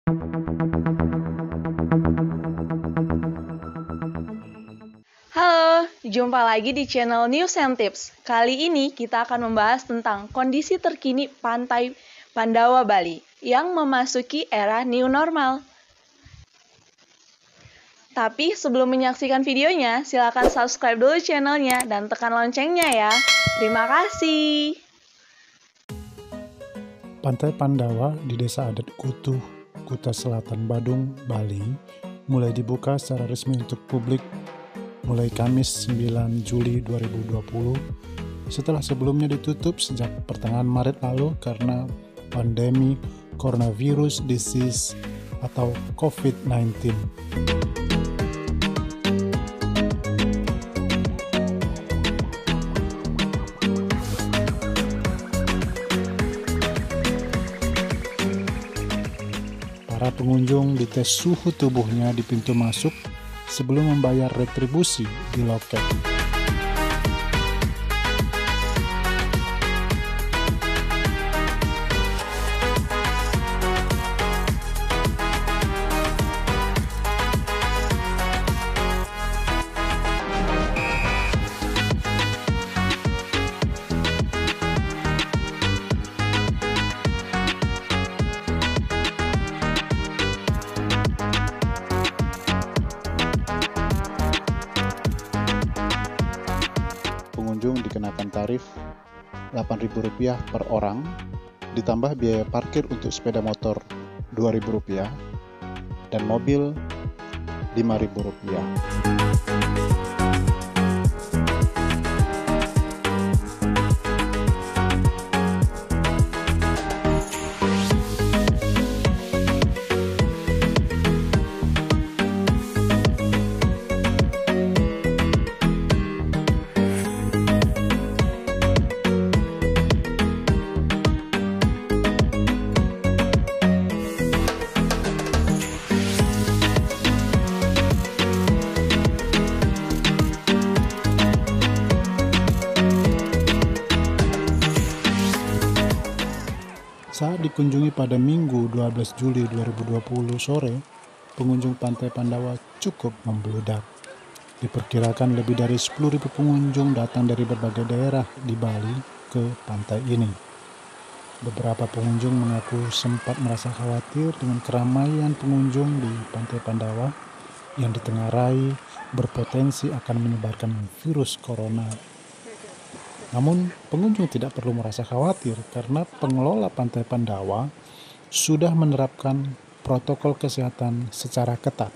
Halo, jumpa lagi di channel News and Tips. Kali ini kita akan membahas tentang kondisi terkini Pantai Pandawa Bali yang memasuki era new normal. Tapi sebelum menyaksikan videonya, silakan subscribe dulu channelnya dan tekan loncengnya ya. Terima kasih. Pantai Pandawa di Desa Adat Kutuh, Kuta Selatan, Badung, Bali, mulai dibuka secara resmi untuk publik mulai Kamis 9 Juli 2020, setelah sebelumnya ditutup sejak pertengahan Maret lalu karena pandemi coronavirus disease atau COVID-19. Para pengunjung dites suhu tubuhnya di pintu masuk sebelum membayar retribusi di loket. Pengunjung dikenakan tarif Rp8.000 per orang, ditambah biaya parkir untuk sepeda motor Rp2.000 dan mobil Rp5.000. Saat dikunjungi pada Minggu 12 Juli 2020 sore, pengunjung Pantai Pandawa cukup membludak. Diperkirakan lebih dari 10.000 pengunjung datang dari berbagai daerah di Bali ke pantai ini. Beberapa pengunjung mengaku sempat merasa khawatir dengan keramaian pengunjung di Pantai Pandawa yang ditengarai berpotensi akan menyebarkan virus corona. Namun, pengunjung tidak perlu merasa khawatir karena pengelola Pantai Pandawa sudah menerapkan protokol kesehatan secara ketat.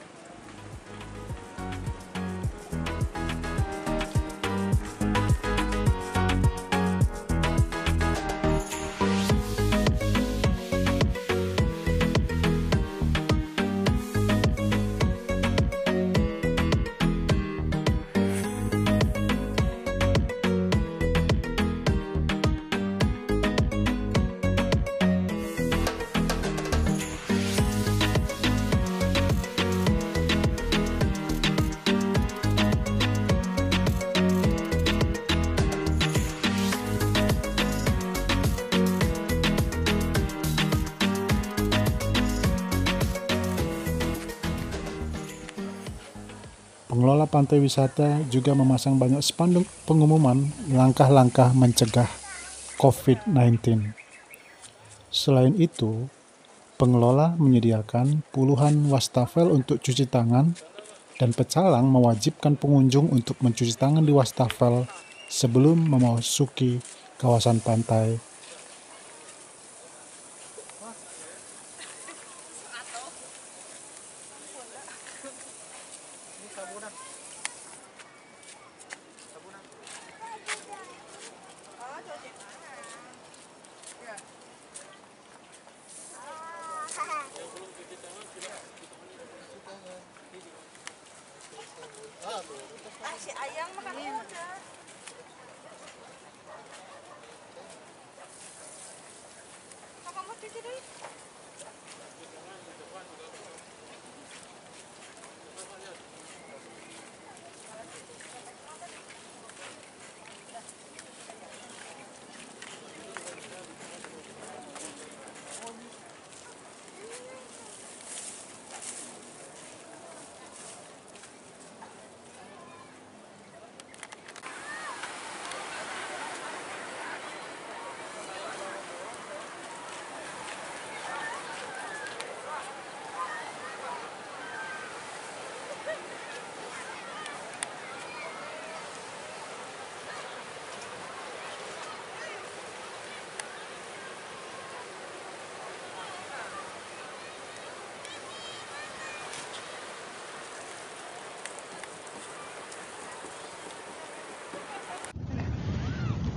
Pengelola pantai wisata juga memasang banyak spanduk pengumuman langkah-langkah mencegah COVID-19. Selain itu, pengelola menyediakan puluhan wastafel untuk cuci tangan dan pecalang mewajibkan pengunjung untuk mencuci tangan di wastafel sebelum memasuki kawasan pantai. Si ayang makan udah. Kamu mau cuci dulu?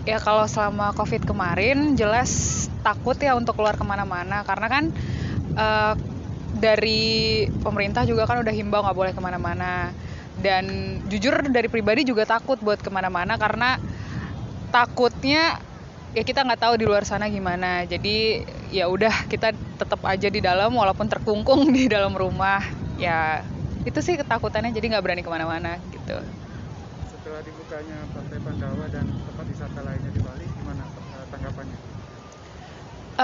Ya kalau selama COVID kemarin jelas takut ya untuk keluar kemana-mana, karena kan eh, dari pemerintah juga kan udah himbau nggak boleh kemana-mana. Dan jujur dari pribadi juga takut buat kemana-mana, karena takutnya ya kita nggak tahu di luar sana gimana. Jadi ya udah, kita tetap aja di dalam walaupun terkungkung di dalam rumah. Ya itu sih ketakutannya, jadi nggak berani kemana-mana gitu. Setelah dibukanya Pantai Pandawa dan tempat wisata lainnya di Bali, gimana tanggapannya?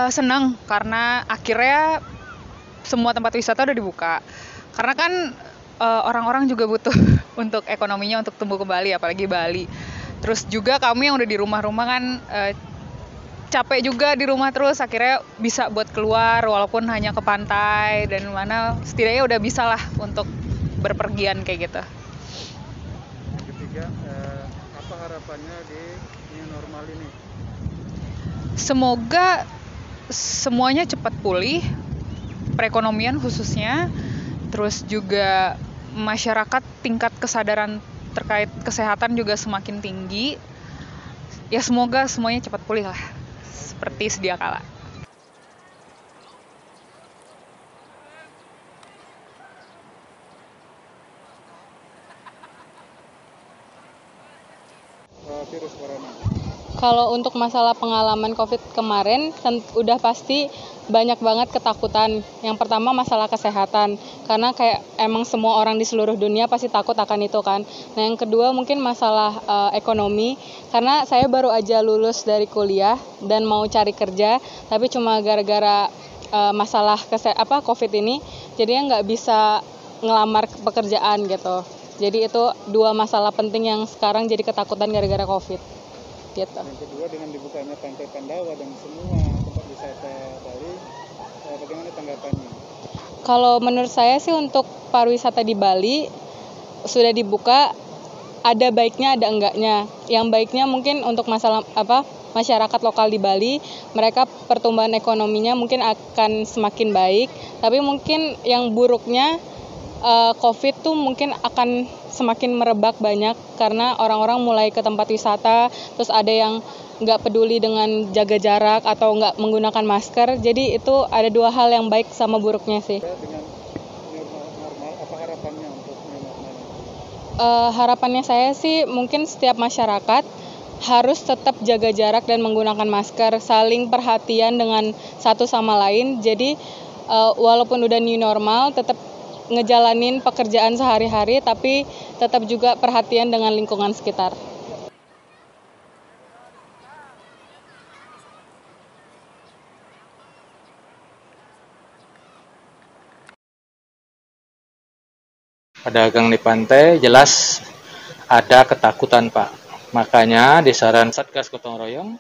Senang karena akhirnya semua tempat wisata udah dibuka. Karena kan orang-orang juga butuh untuk ekonominya untuk tumbuh kembali, apalagi Bali. Terus juga kami yang udah di rumah-rumah kan capek juga di rumah terus, akhirnya bisa buat keluar walaupun hanya ke pantai dan mana, setidaknya udah bisa lah untuk berpergian kayak gitu. Yang ketiga, apa harapannya di new normal ini? Semoga semuanya cepat pulih, perekonomian khususnya, terus juga masyarakat tingkat kesadaran terkait kesehatan juga semakin tinggi. Ya semoga semuanya cepat pulih lah, seperti sedia kala. Virus corona. Kalau untuk masalah pengalaman COVID kemarin, udah pasti banyak banget ketakutan. Yang pertama masalah kesehatan, karena kayak emang semua orang di seluruh dunia pasti takut akan itu kan. Nah yang kedua mungkin masalah ekonomi, karena saya baru aja lulus dari kuliah dan mau cari kerja, tapi cuma gara-gara masalah COVID ini, jadinya nggak bisa ngelamar pekerjaan gitu. Jadi itu dua masalah penting yang sekarang jadi ketakutan gara-gara COVID. Gitu. Yang kedua, dengan dibukanya Pantai Pandawa dan semua tempat wisata Bali, bagaimana tanggapannya? Kalau menurut saya sih untuk pariwisata di Bali sudah dibuka, ada baiknya ada enggaknya. Yang baiknya mungkin untuk masalah masyarakat lokal di Bali, mereka pertumbuhan ekonominya mungkin akan semakin baik, tapi mungkin yang buruknya COVID tuh mungkin akan semakin merebak banyak karena orang-orang mulai ke tempat wisata, terus ada yang nggak peduli dengan jaga jarak atau nggak menggunakan masker. Jadi itu ada dua hal yang baik sama buruknya sih. Dengan new normal, apa harapannya untuk new normal? Harapannya saya sih mungkin setiap masyarakat harus tetap jaga jarak dan menggunakan masker, saling perhatian dengan satu sama lain. Jadi walaupun udah new normal, tetap ngejalanin pekerjaan sehari-hari, tapi tetap juga perhatian dengan lingkungan sekitar. Pedagang di pantai jelas ada ketakutan Pak. Makanya Satgas Gotong Royong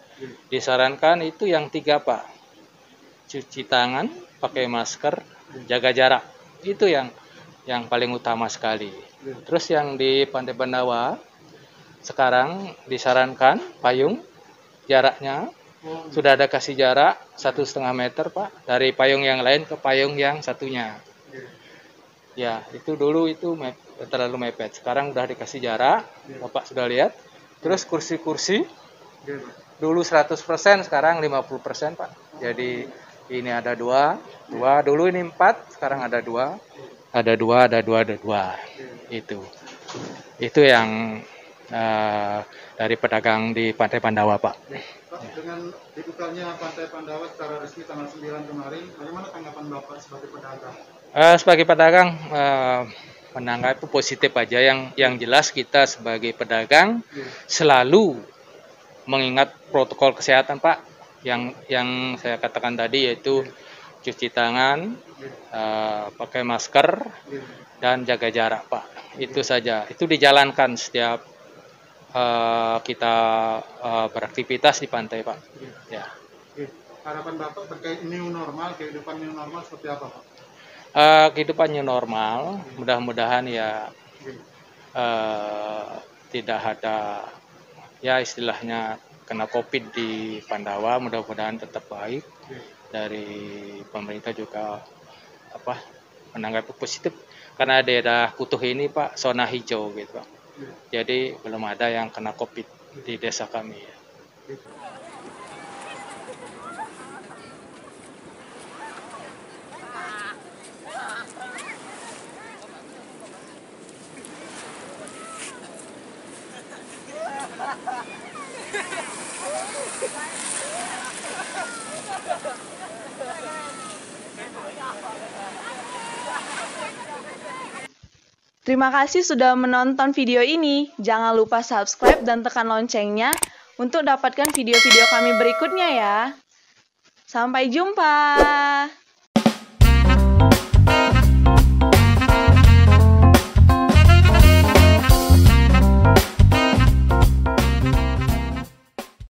disarankan itu yang 3 Pak. Cuci tangan, pakai masker, jaga jarak. Itu yang paling utama sekali. Terus yang di Pantai Pandawa sekarang disarankan payung, jaraknya sudah ada kasih jarak 1,5 meter Pak, dari payung yang lain ke payung yang satunya. Ya, itu dulu itu terlalu mepet. Sekarang udah dikasih jarak, Bapak sudah lihat. Terus kursi-kursi dulu 100%, sekarang 50% Pak. Jadi ini ada 2, dulu ini 4, sekarang ada 2. Ada 2. Itu yang dari pedagang di Pantai Pandawa Pak. Pak, dengan dibukanya Pantai Pandawa secara resmi tanggal 9 kemarin, bagaimana tanggapan Bapak sebagai pedagang? Sebagai pedagang menanggapi positif aja. Yang jelas kita sebagai pedagang selalu mengingat protokol kesehatan Pak. Yang saya katakan tadi yaitu cuci tangan, pakai masker, dan jaga jarak Pak. Itu saja. Itu dijalankan setiap kita beraktivitas di pantai Pak. Ya. Harapan Bapak terkait new normal, kehidupan new normal seperti apa Pak? Kehidupan new normal, mudah-mudahan ya tidak ada ya istilahnya kena COVID di Pandawa, mudah-mudahan tetap baik. Dari pemerintah juga menanggapi positif karena daerah Kutuh ini Pak zona hijau gitu Pak. Jadi belum ada yang kena COVID di desa kami ya. Terima kasih sudah menonton video ini. Jangan lupa subscribe dan tekan loncengnya untuk dapatkan video-video kami berikutnya ya. Sampai jumpa.